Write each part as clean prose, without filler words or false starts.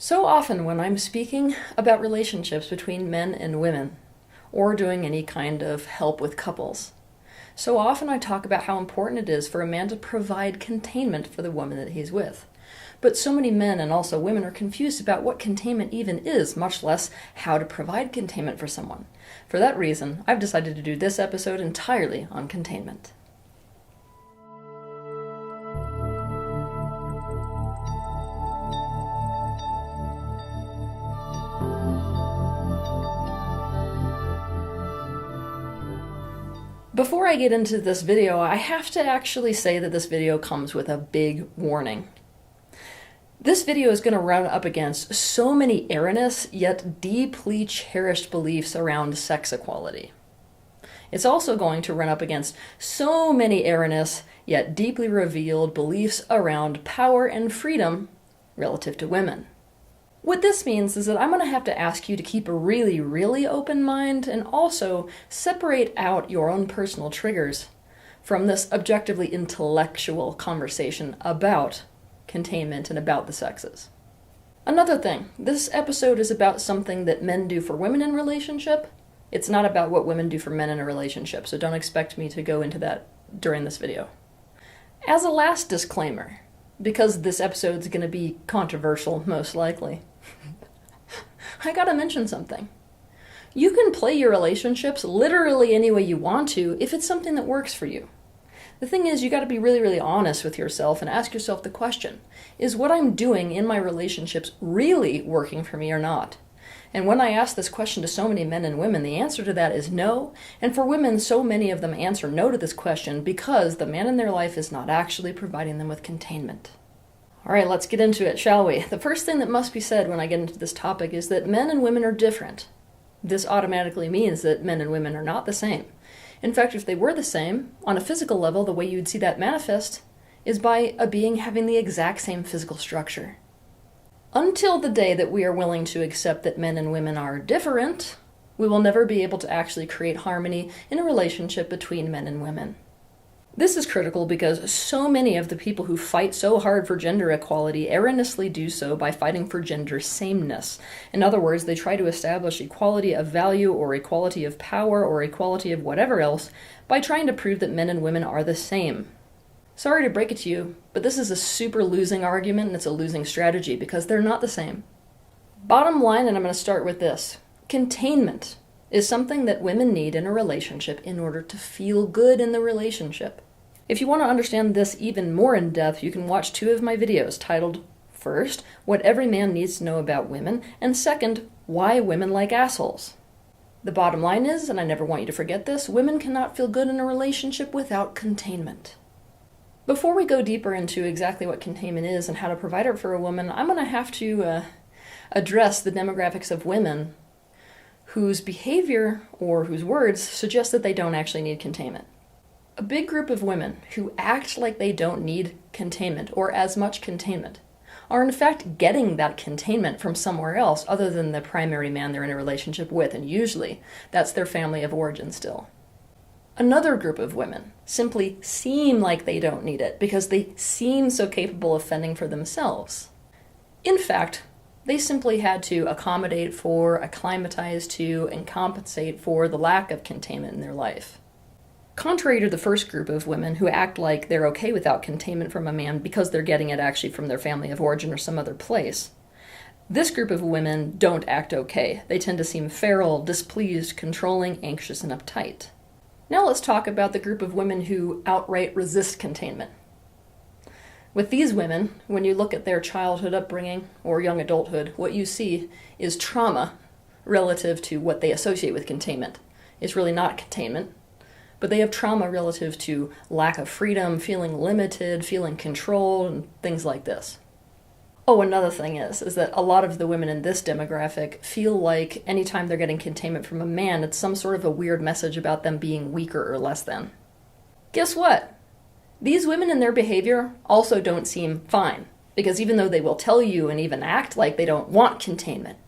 So often when I'm speaking about relationships between men and women, or doing any kind of help with couples, so often I talk about how important it is for a man to provide containment for the woman that he's with. But so many men and also women are confused about what containment even is, much less how to provide containment for someone. For that reason, I've decided to do this episode entirely on containment. Before I get into this video, I have to actually say that this video comes with a big warning. This video is going to run up against so many erroneous yet deeply cherished beliefs around sex equality. It's also going to run up against so many erroneous yet deeply revealed beliefs around power and freedom relative to women. What this means is that I'm going to have to ask you to keep a really, really open mind and also separate out your own personal triggers from this objectively intellectual conversation about containment and about the sexes. Another thing, this episode is about something that men do for women in a relationship. It's not about what women do for men in a relationship, so don't expect me to go into that during this video. As a last disclaimer, because this episode is going to be controversial, most likely, I gotta mention something. You can play your relationships literally any way you want to if it's something that works for you. The thing is, you gotta be really, really honest with yourself and ask yourself the question, is what I'm doing in my relationships really working for me or not? And when I ask this question to so many men and women, the answer to that is no. And for women, so many of them answer no to this question because the man in their life is not actually providing them with containment. All right, let's get into it, shall we? The first thing that must be said when I get into this topic is that men and women are different. This automatically means that men and women are not the same. In fact, if they were the same, on a physical level, the way you'd see that manifest is by a being having the exact same physical structure. Until the day that we are willing to accept that men and women are different, we will never be able to actually create harmony in a relationship between men and women. This is critical because so many of the people who fight so hard for gender equality erroneously do so by fighting for gender sameness. In other words, they try to establish equality of value or equality of power or equality of whatever else by trying to prove that men and women are the same. Sorry to break it to you, but this is a super losing argument and it's a losing strategy because they're not the same. Bottom line, and I'm going to start with this, containment is something that women need in a relationship in order to feel good in the relationship. If you want to understand this even more in depth, you can watch two of my videos titled, first, What Every Man Needs to Know About Women, and second, Why Women Like Assholes. The bottom line is, and I never want you to forget this, women cannot feel good in a relationship without containment. Before we go deeper into exactly what containment is and how to provide it for a woman, I'm going to have to address the demographics of women whose behavior or whose words suggest that they don't actually need containment. A big group of women who act like they don't need containment or as much containment are in fact getting that containment from somewhere else other than the primary man they're in a relationship with, and usually that's their family of origin still. Another group of women simply seem like they don't need it because they seem so capable of fending for themselves. In fact, they simply had to accommodate for, acclimatize to, and compensate for the lack of containment in their life. Contrary to the first group of women who act like they're okay without containment from a man because they're getting it actually from their family of origin or some other place, this group of women don't act okay. They tend to seem feral, displeased, controlling, anxious, and uptight. Now let's talk about the group of women who outright resist containment. With these women, when you look at their childhood upbringing or young adulthood, what you see is trauma relative to what they associate with containment. It's really not containment, but they have trauma relative to lack of freedom, feeling limited, feeling controlled, and things like this. Oh, another thing is that a lot of the women in this demographic feel like anytime they're getting containment from a man, it's some sort of a weird message about them being weaker or less than. Guess what? These women and their behavior also don't seem fine, because even though they will tell you and even act like they don't want containment,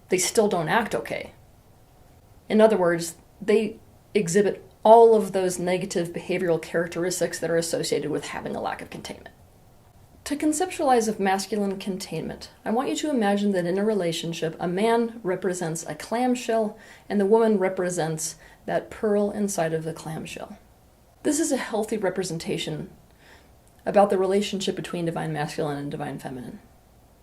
they still don't act okay. In other words, they exhibit all of those negative behavioral characteristics that are associated with having a lack of containment. To conceptualize of masculine containment, I want you to imagine that in a relationship, a man represents a clamshell and the woman represents that pearl inside of the clamshell. This is a healthy representation about the relationship between divine masculine and divine feminine.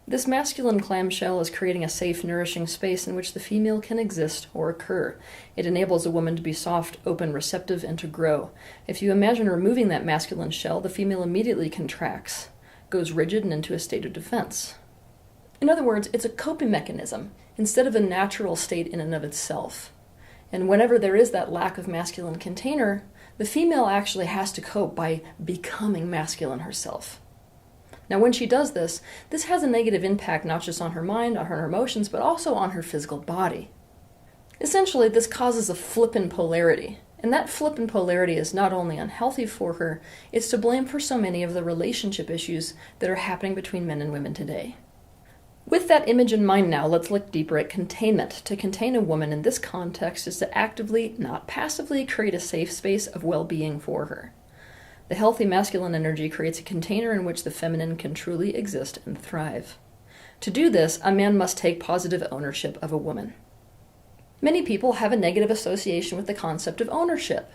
This masculine clamshell is creating a safe, nourishing space in which the female can exist or occur. It enables a woman to be soft, open, receptive, and to grow. If you imagine removing that masculine shell, the female immediately contracts, goes rigid and into a state of defense. In other words, it's a coping mechanism instead of a natural state in and of itself. And whenever there is that lack of masculine container, the female actually has to cope by becoming masculine herself. Now, when she does this has a negative impact not just on her mind, on her emotions, but also on her physical body. Essentially, this causes a flip in polarity. And that flip in polarity is not only unhealthy for her, it's to blame for so many of the relationship issues that are happening between men and women today. With that image in mind now, let's look deeper at containment. To contain a woman in this context is to actively, not passively, create a safe space of well-being for her. The healthy masculine energy creates a container in which the feminine can truly exist and thrive. To do this, a man must take positive ownership of a woman. Many people have a negative association with the concept of ownership.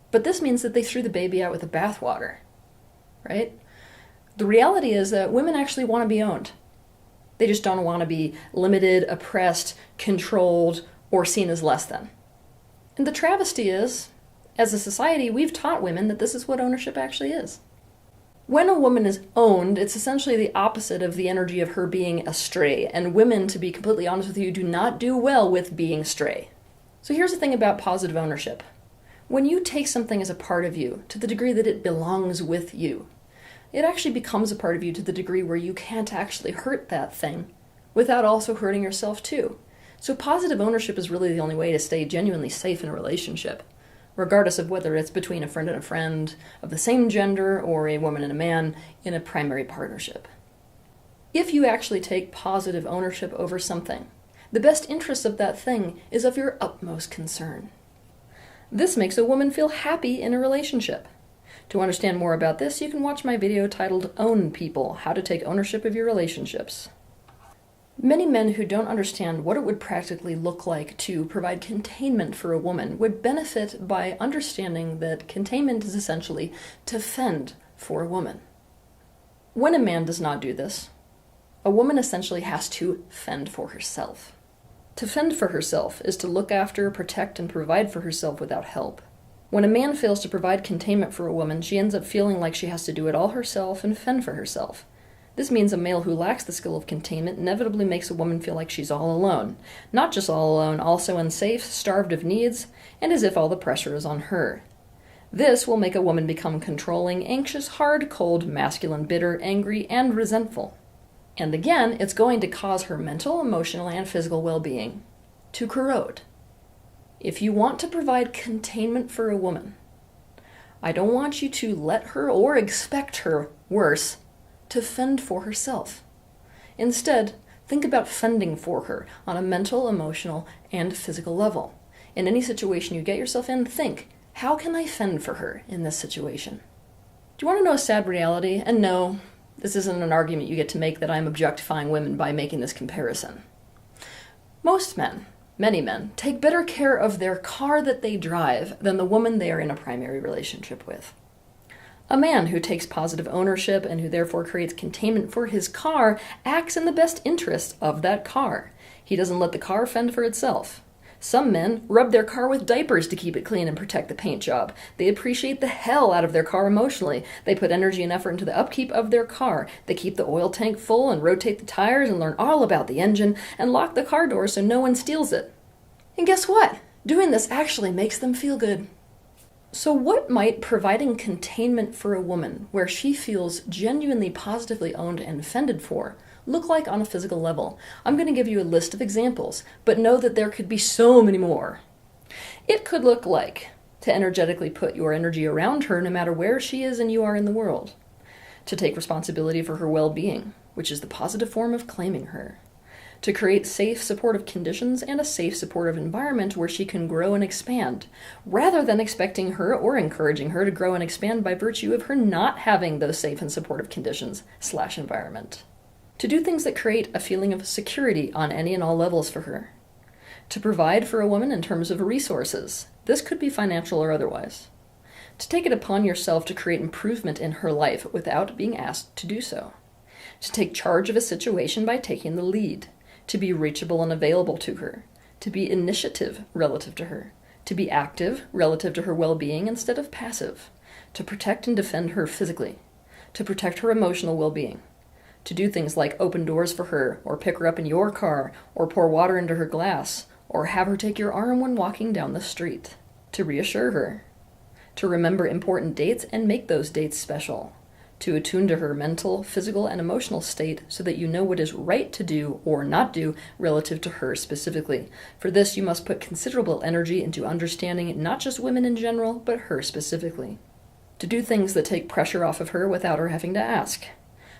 But this means that they threw the baby out with the bathwater, right? The reality is that women actually want to be owned. They just don't want to be limited, oppressed, controlled, or seen as less than. And the travesty is, as a society, we've taught women that this is what ownership actually is. When a woman is owned, it's essentially the opposite of the energy of her being astray, and women, to be completely honest with you, do not do well with being stray. So here's the thing about positive ownership. When you take something as a part of you, to the degree that it belongs with you, it actually becomes a part of you to the degree where you can't actually hurt that thing without also hurting yourself too. So positive ownership is really the only way to stay genuinely safe in a relationship, regardless of whether it's between a friend of the same gender or a woman and a man in a primary partnership. If you actually take positive ownership over something, the best interest of that thing is of your utmost concern. This makes a woman feel happy in a relationship. To understand more about this, you can watch my video titled Own People: How to Take Ownership of Your Relationships. Many men who don't understand what it would practically look like to provide containment for a woman would benefit by understanding that containment is essentially to fend for a woman. When a man does not do this, a woman essentially has to fend for herself. To fend for herself is to look after, protect, and provide for herself without help. When a man fails to provide containment for a woman, she ends up feeling like she has to do it all herself and fend for herself. This means a male who lacks the skill of containment inevitably makes a woman feel like she's all alone. Not just all alone, also unsafe, starved of needs, and as if all the pressure is on her. This will make a woman become controlling, anxious, hard, cold, masculine, bitter, angry, and resentful. And again, it's going to cause her mental, emotional, and physical well-being to corrode. If you want to provide containment for a woman, I don't want you to let her or expect her, worse, to fend for herself. Instead, think about fending for her on a mental, emotional, and physical level. In any situation you get yourself in, think, how can I fend for her in this situation? Do you want to know a sad reality? And no, this isn't an argument you get to make that I'm objectifying women by making this comparison. Most men, many men, take better care of their car that they drive than the woman they are in a primary relationship with. A man who takes positive ownership and who therefore creates containment for his car acts in the best interest of that car. He doesn't let the car fend for itself. Some men rub their car with diapers to keep it clean and protect the paint job. They appreciate the hell out of their car emotionally. They put energy and effort into the upkeep of their car. They keep the oil tank full and rotate the tires and learn all about the engine and lock the car door so no one steals it. And guess what? Doing this actually makes them feel good. So what might providing containment for a woman where she feels genuinely positively owned and fended for look like on a physical level? I'm going to give you a list of examples, but know that there could be so many more. It could look like to energetically put your energy around her no matter where she is and you are in the world. To take responsibility for her well-being, which is the positive form of claiming her. to create safe, supportive conditions and a safe, supportive environment where she can grow and expand, rather than expecting her or encouraging her to grow and expand by virtue of her not having those safe and supportive conditions/environment. To do things that create a feeling of security on any and all levels for her. To provide for a woman in terms of resources. This could be financial or otherwise. To take it upon yourself to create improvement in her life without being asked to do so. To take charge of a situation by taking the lead. To be reachable and available to her. To be initiative relative to her. To be active relative to her well-being instead of passive. To protect and defend her physically. To protect her emotional well-being. To do things like open doors for her, or pick her up in your car, or pour water into her glass, or have her take your arm when walking down the street. To reassure her. To remember important dates and make those dates special. To attune to her mental, physical, and emotional state so that you know what is right to do or not do relative to her specifically. For this, you must put considerable energy into understanding not just women in general, but her specifically. To do things that take pressure off of her without her having to ask.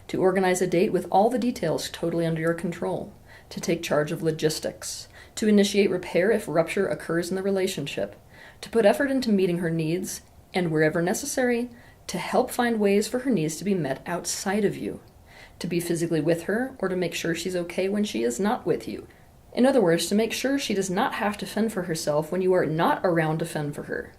To organize a date with all the details totally under your control. To take charge of logistics. To initiate repair if rupture occurs in the relationship. To put effort into meeting her needs, and wherever necessary, to help find ways for her needs to be met outside of you. To be physically with her, or to make sure she's okay when she is not with you. In other words, to make sure she does not have to fend for herself when you are not around to fend for her.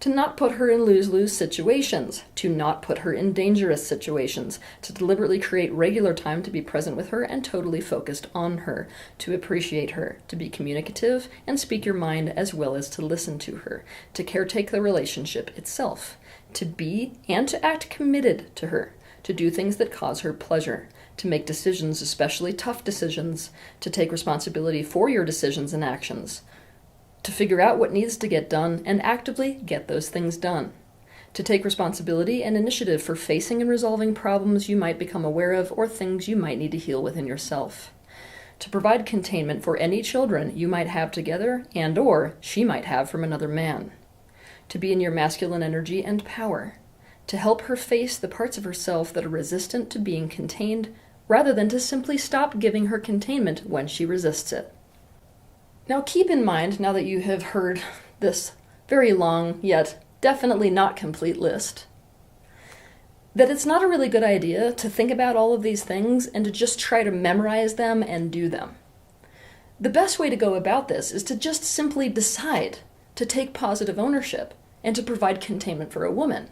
To not put her in lose-lose situations, to not put her in dangerous situations, to deliberately create regular time to be present with her and totally focused on her, to appreciate her, to be communicative and speak your mind as well as to listen to her, to caretake the relationship itself, to be and to act committed to her, to do things that cause her pleasure, to make decisions, especially tough decisions, to take responsibility for your decisions and actions, to figure out what needs to get done and actively get those things done. To take responsibility and initiative for facing and resolving problems you might become aware of or things you might need to heal within yourself. To provide containment for any children you might have together and or she might have from another man. To be in your masculine energy and power. To help her face the parts of herself that are resistant to being contained rather than to simply stop giving her containment when she resists it. Now keep in mind, now that you have heard this very long, yet definitely not complete list, that it's not a really good idea to think about all of these things and to just try to memorize them and do them. The best way to go about this is to just simply decide to take positive ownership and to provide containment for a woman.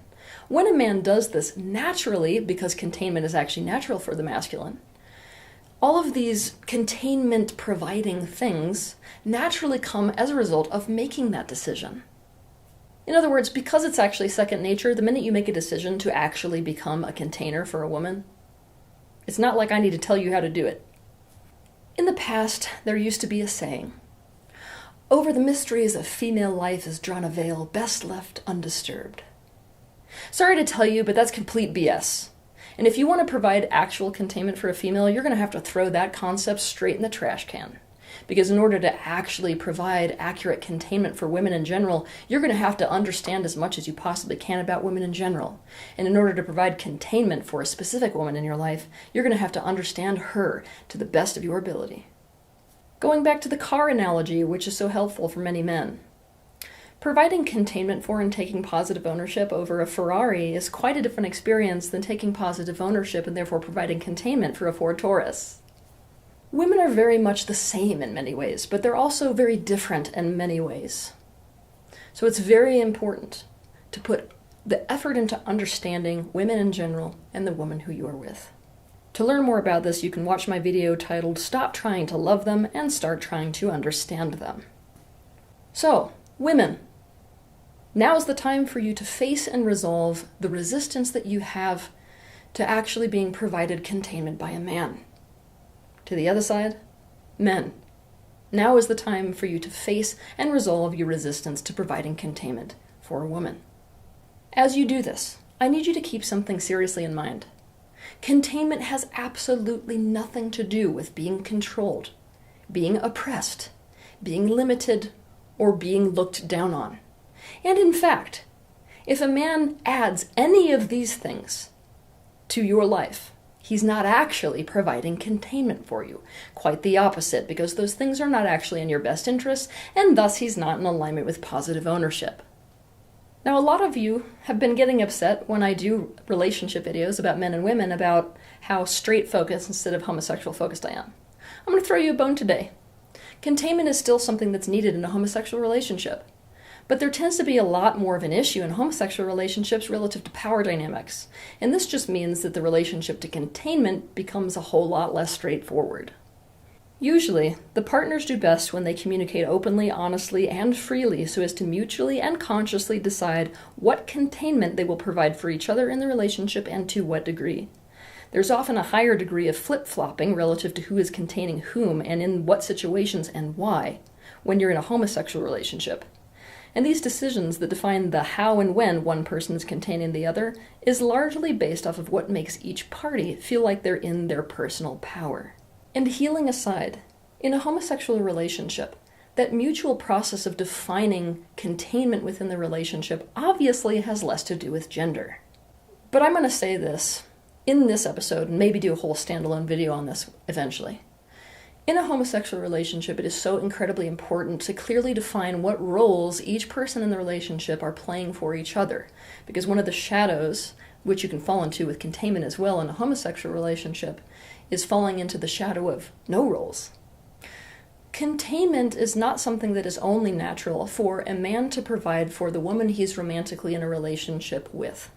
When a man does this naturally, because containment is actually natural for the masculine, all of these containment providing things naturally come as a result of making that decision. In other words, because it's actually second nature, the minute you make a decision to actually become a container for a woman, it's not like I need to tell you how to do it. In the past, there used to be a saying, "Over the mysteries of female life is drawn a veil best left undisturbed." Sorry to tell you, but that's complete BS. And if you want to provide actual containment for a female, you're going to have to throw that concept straight in the trash can. Because in order to actually provide accurate containment for women in general, you're going to have to understand as much as you possibly can about women in general. And in order to provide containment for a specific woman in your life, you're going to have to understand her to the best of your ability. Going back to the car analogy, which is so helpful for many men. Providing containment for and taking positive ownership over a Ferrari is quite a different experience than taking positive ownership and therefore providing containment for a Ford Taurus. Women are very much the same in many ways, but they're also very different in many ways. So it's very important to put the effort into understanding women in general and the woman who you are with. To learn more about this, you can watch my video titled "Stop Trying to Love Them and Start Trying to Understand Them." So, women, now is the time for you to face and resolve the resistance that you have to actually being provided containment by a man. To the other side, men, now is the time for you to face and resolve your resistance to providing containment for a woman. As you do this, I need you to keep something seriously in mind. Containment has absolutely nothing to do with being controlled, being oppressed, being limited, or being looked down on. And in fact, if a man adds any of these things to your life, He's not actually providing containment for you. Quite the opposite, because those things are not actually in your best interests, and thus he's not in alignment with positive ownership. Now, a lot of you have been getting upset when I do relationship videos about men and women about how straight-focused instead of homosexual-focused I am. I'm going to throw you a bone today. Containment is still something that's needed in a homosexual relationship. But there tends to be a lot more of an issue in homosexual relationships relative to power dynamics, and this just means that the relationship to containment becomes a whole lot less straightforward. Usually, the partners do best when they communicate openly, honestly, and freely so as to mutually and consciously decide what containment they will provide for each other in the relationship and to what degree. There's often a higher degree of flip-flopping relative to who is containing whom and in what situations and why when you're in a homosexual relationship. And these decisions that define the how and when one person is containing the other is largely based off of what makes each party feel like they're in their personal power. And healing aside, in a homosexual relationship, that mutual process of defining containment within the relationship obviously has less to do with gender. But I'm going to say this in this episode, and maybe do a whole standalone video on this eventually. In a homosexual relationship, it is so incredibly important to clearly define what roles each person in the relationship are playing for each other. Because one of the shadows, which you can fall into with containment as well in a homosexual relationship, is falling into the shadow of no roles. Containment is not something that is only natural for a man to provide for the woman he's romantically in a relationship with.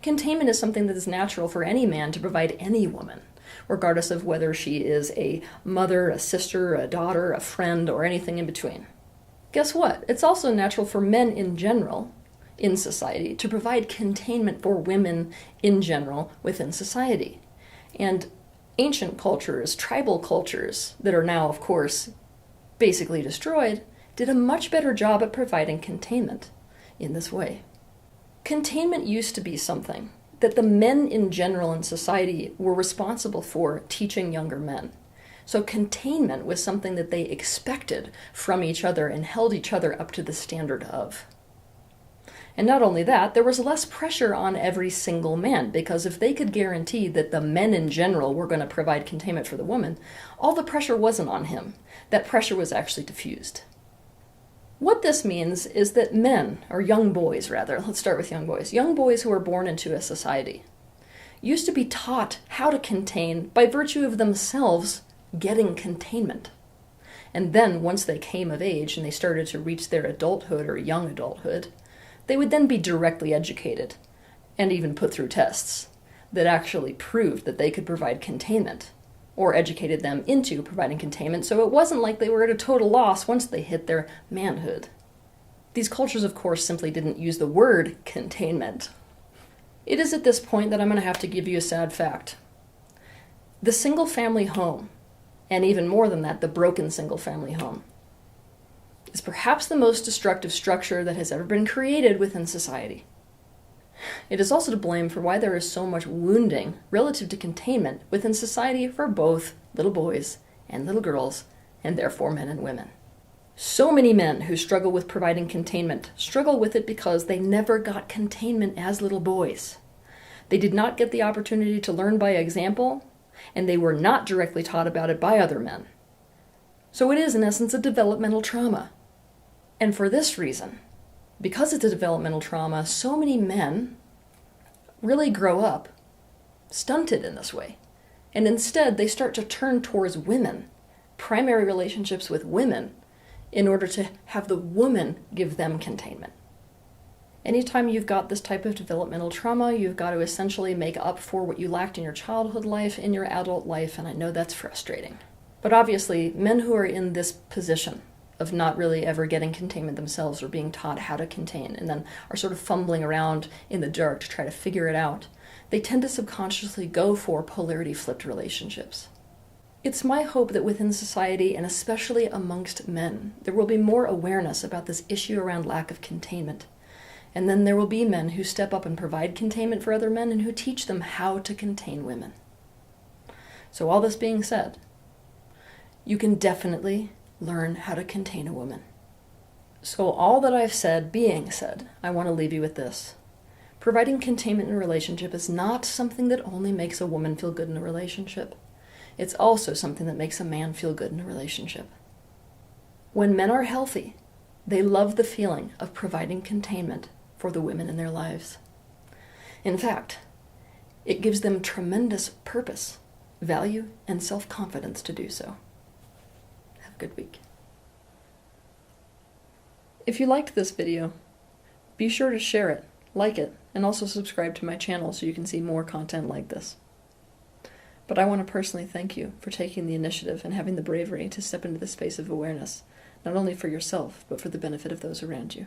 Containment is something that is natural for any man to provide any woman, regardless of whether she is a mother, a sister, a daughter, a friend, or anything in between. Guess what? It's also natural for men in general, in society, to provide containment for women in general within society. And ancient cultures, tribal cultures, that are now, of course, basically destroyed, did a much better job at providing containment in this way. Containment used to be something that the men in general in society were responsible for teaching younger men. So containment was something that they expected from each other and held each other up to the standard of. And not only that, there was less pressure on every single man, because if they could guarantee that the men in general were going to provide containment for the woman, all the pressure wasn't on him. That pressure was actually diffused. What this means is that men, or young boys rather, let's start with young boys who are born into a society, used to be taught how to contain by virtue of themselves getting containment. And then once they came of age and they started to reach their adulthood or young adulthood, they would then be directly educated and even put through tests that actually proved that they could provide containment, or educated them into providing containment, so it wasn't like they were at a total loss once they hit their manhood. These cultures, of course, simply didn't use the word containment. It is at this point that I'm going to have to give you a sad fact. The single-family home, and even more than that, the broken single-family home, is perhaps the most destructive structure that has ever been created within society. It is also to blame for why there is so much wounding relative to containment within society for both little boys and little girls, and therefore men and women. So many men who struggle with providing containment struggle with it because they never got containment as little boys. They did not get the opportunity to learn by example, and they were not directly taught about it by other men. So it is, in essence, a developmental trauma. And for this reason, because it's a developmental trauma, so many men really grow up stunted in this way. And instead, they start to turn towards women, primary relationships with women, in order to have the woman give them containment. Anytime you've got this type of developmental trauma, you've got to essentially make up for what you lacked in your childhood life, in your adult life, and I know that's frustrating. But obviously, men who are in this position of not really ever getting containment themselves or being taught how to contain and then are sort of fumbling around in the dark to try to figure it out, they tend to subconsciously go for polarity-flipped relationships. It's my hope that within society, and especially amongst men, there will be more awareness about this issue around lack of containment. And then there will be men who step up and provide containment for other men and who teach them how to contain women. So all this being said, you can definitely learn how to contain a woman. So all that I've said being said, I want to leave you with this. Providing containment in a relationship is not something that only makes a woman feel good in a relationship. It's also something that makes a man feel good in a relationship. When men are healthy, they love the feeling of providing containment for the women in their lives. In fact, it gives them tremendous purpose, value, and self-confidence to do so. Have a good week. If you liked this video, be sure to share it, like it, and also subscribe to my channel so you can see more content like this. But I want to personally thank you for taking the initiative and having the bravery to step into the space of awareness, not only for yourself, but for the benefit of those around you.